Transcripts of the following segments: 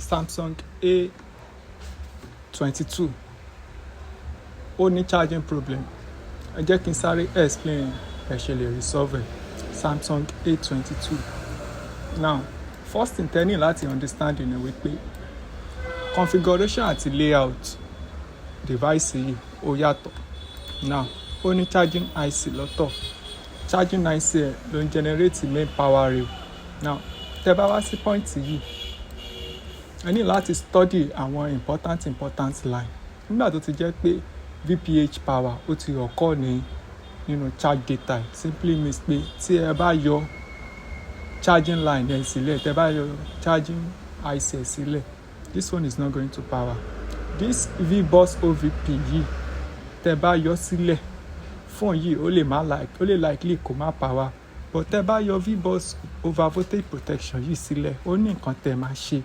Samsung A52 ó ní charging problem. Ẹ jẹ́ kí n sáré explain ẹ ṣe lè resolve Samsung A52. Now first thing tẹ́ ní láti understand ni wípé configuration àti layout device yìí ó yàtọ̀. Now ó ní charging IC lọ́tọ̀. Charging IC ẹ̀ ló ń generate main power rail. Now tẹ́ bá wá sí point yìí ẹ ní láti study àwọn important line nígbà tó ti jẹ́ pé VPH power ó ti occur nínú charge data. Simply means pé tí ẹ bá yọ charging line ẹ̀ sílẹ̀, tẹ́ bá yọ charging IC ẹ̀ sílẹ̀, this one is not going to power. This VBus OVP yìí tẹ́ bá yọ sílẹ̀, phone yìí ó lè likely kó má power, but tẹ́ bá yọ VBus over voltage protection yìí sílẹ̀, ó ní nǹkan tẹ́ máa ṣe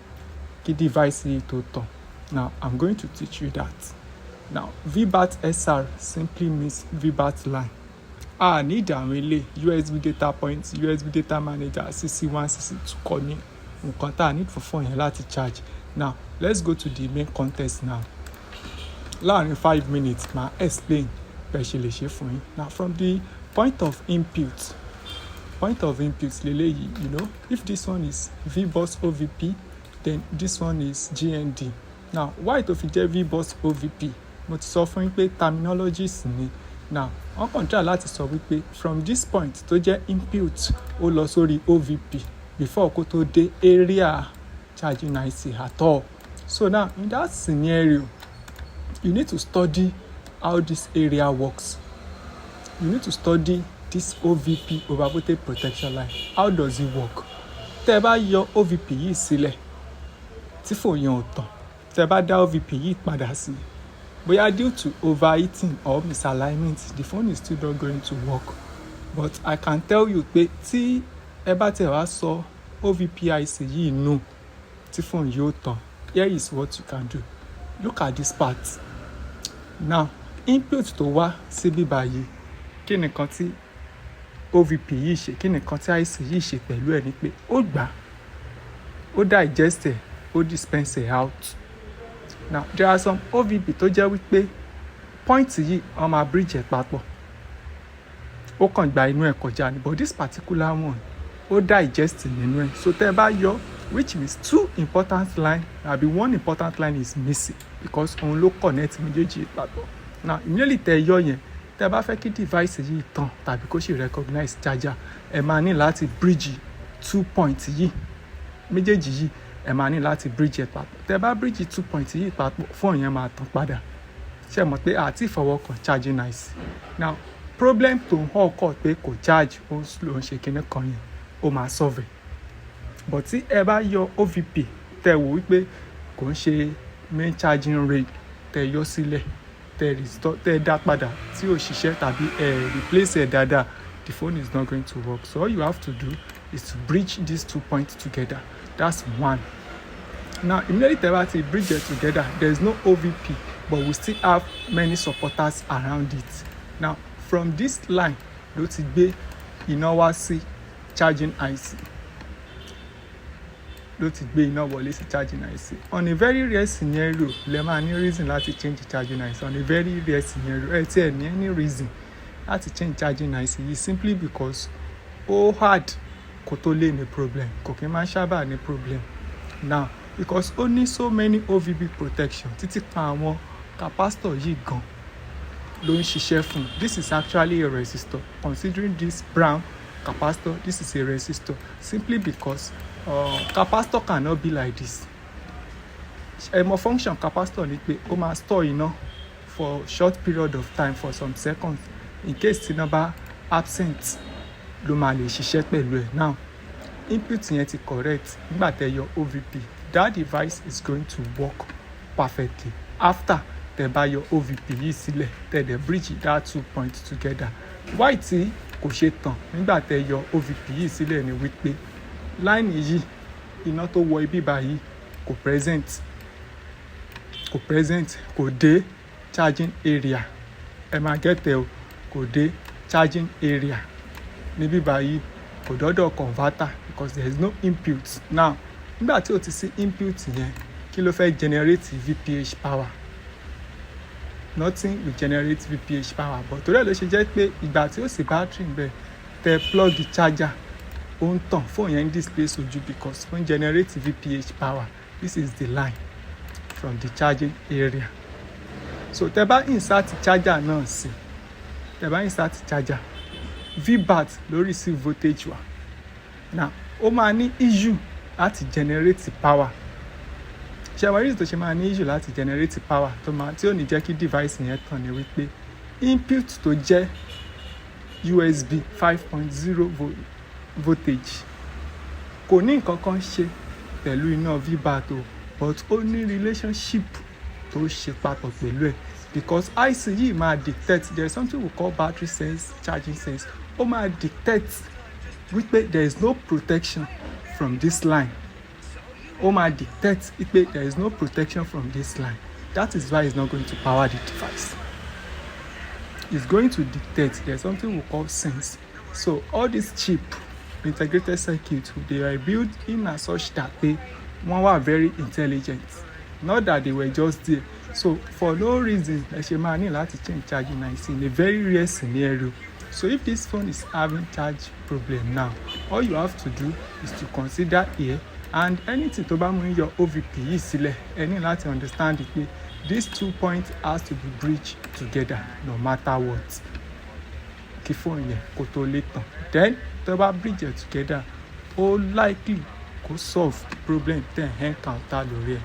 kí device yìí tó tàn. Now I'm going to teach you that. Now VBAT SR simply means VBAT line. Need àwọn ilé USB data point, USB data manager, CC1, CC2 kọ́ ní nǹkan tá a need for phone yẹn láti charge. Now let's go to the main context now. Láàrin 5 minutes máa explain bẹ́ẹ̀ ṣe lè ṣe fún yín. Now from the point of input lélẹ́yìí, if this one is VBus OVP, then this one is GND. Now why tó fi jẹ́ VBus OVP? Mo ti sọ fún yín pé terminologies ni. Now wọ́n kàn try láti sọ wípé from this point tó jẹ́ input ó lọ sórí OVP before kó tó dé area charging IC at all. So now in that scenario you need to study how this area works. You need to study this OVP over voltage protection line. How does it work? Tẹ́ bá yọ OVP yìí sílẹ̀ tí phone yẹn ò tàn, tẹ́ bá dá OVP yìí padà sí, bóyá due to overheating or misalignment, the phone is still not going to work. But I can tell you pé tí ẹ bá tẹ̀ wá sọ OVP IC yìí nù tí phone yìí ò tàn, here is what you can do. Look at this part. Now input tó wá síbí báyìí, kí ni nǹkan tí OVP yìí ṣe, kí ni nǹkan tí IC yìí ṣe pẹ̀lú ẹ̀ ni pé ó gbà, ó digest ẹ̀, ó dispense ẹ̀ out. Now there are some OVP tó jẹ́ wípé point yìí wọ́n máa bridge ẹ̀ papọ̀, ó kàn gba inú ẹ̀ kọjá ni, but this particular one ó digest nínú ẹ̀. So tẹ́ bá yọ, which means 2 important line àbí 1 important line is missing because òun ló connect méjèèjì papọ̀. Now immediately tẹ́ yọ yẹn, tẹ́ bá fẹ́ kí device yìí tàn tàbí kó ṣe recognize charger, ẹ máa ní láti bridge 2 points yìí méjèèjì yìí, ẹ máa ní láti bridge ẹ̀ papọ̀. Tẹ́ bá bridge 2 points yìí papọ̀, phone yẹn máa tàn padà. Ṣé mọ̀ pé àti ìfọwọ́kàn charging IC. Now problem tó ń occur pé kò charge, ó slow, ń ṣe kíní kan yẹn, ó máa solve. But tí ẹ bá yọ OVP tẹ́ wò wípé kò ń ṣe main charging rail, tẹ́ yọ sílẹ̀, tẹ́ restore, tẹ́ dá padà tí ò ṣiṣẹ́ tàbí replace ẹ̀ dáadáa, the phone is not going to work. So all you have to do is to bridge these 2 points together. That's one. Now immediately tẹ́ bá ti bridge it together, there is no OVP, but we still have many supporters around it. Now from this line ló ti gbé iná wá sí charging IC, ló ti gbé iná wọlé sí charging IC. On a very rare scenario lẹ máa ní reason láti change charging IC. On a very rare scenario ẹ tí ẹ ní any reason láti change charging IC yìí, simply because ó hard kó tó lè ní problem, kò kí n máa sábà ní problem. Now because ó ní so many OVP protection, títí pa àwọn capacitor yìí gan ló ń ṣiṣẹ́ fún. This is actually a resistor. Considering this brown capacitor, this is a resistor, simply because capacitor cannot be like this. More function capacitor ni pé ó máa store iná for short period of time, for some seconds. In case tí iná bá absent ló máa lè ṣiṣẹ́ pẹ̀lú ẹ̀. Now input yẹn ti correct, nígbà tẹ́ yọ OVP, that device is going to work perfectly. After tẹ́ bá yọ OVP yìí sílẹ̀, tẹ́ dẹ̀ bridge that 2 points together. Why tí kò ṣe tàn nígbà tẹ́ yọ OVP yìí sílẹ̀ ni wípé line yìí, iná tó wọ ibi báyìí kò present, kò dé charging area. Ẹ máa get ẹ o, kò dé charging area níbí báyìí, kò dọ́dọ̀ converter because there is no input. Now nígbà tí o ti sí input yẹn, kí ló fẹ́ generate VPH power? Nothing will generate VPH power, but torí ẹ̀ ló ṣe jẹ́ pé ìgbà tí ó sì battery ń bẹ tẹ plug charger ó ń tàn, fóònù yẹn ń display sójú because ó ń generate VPH power. This is the line from the charging area. So tẹ bá insert charger náà sí, tẹ bá insert charger, VBAT ló receive voltage wa. Now ó máa ní issue láti generate power. Ṣé àwọn reason tó ṣe máa ní issue láti generate power tí ò ní jẹ́ kí device yẹn tàn ní wípé input tó jẹ́ USB 5.0 voltage kò ní nǹkan kan ṣe pẹ̀lú iná VBAT o, but ó ní relationship tó ṣe papọ̀ pẹ̀lú ẹ̀, because IC yìí máa detect, there is something we call battery sense, charging sense. Ó máa detect wípé there is no protection from this line. Ó máa detect wípé there is no protection from this line. That is why it's not going to power the device. It's going to detect, there's something we call sense. So all these cheap integrated circuits, they are built in as such that they were very intelligent, not that they were just there. So for no reason ẹ ṣe máa ní láti change charging IC in a very rare scenario. So if this phone is having charge problem now, all you have to do is to consider here, and anything tó bá mú your OVP yìí sílẹ̀, ẹ ní láti understand pé these 2 points has to be bridged together no matter what. Kí phone yẹn kó tó lè tàn. Then tó bá bridge it together, ó likely kó solve problem tẹ́ ẹ̀ encounter lórí ẹ̀.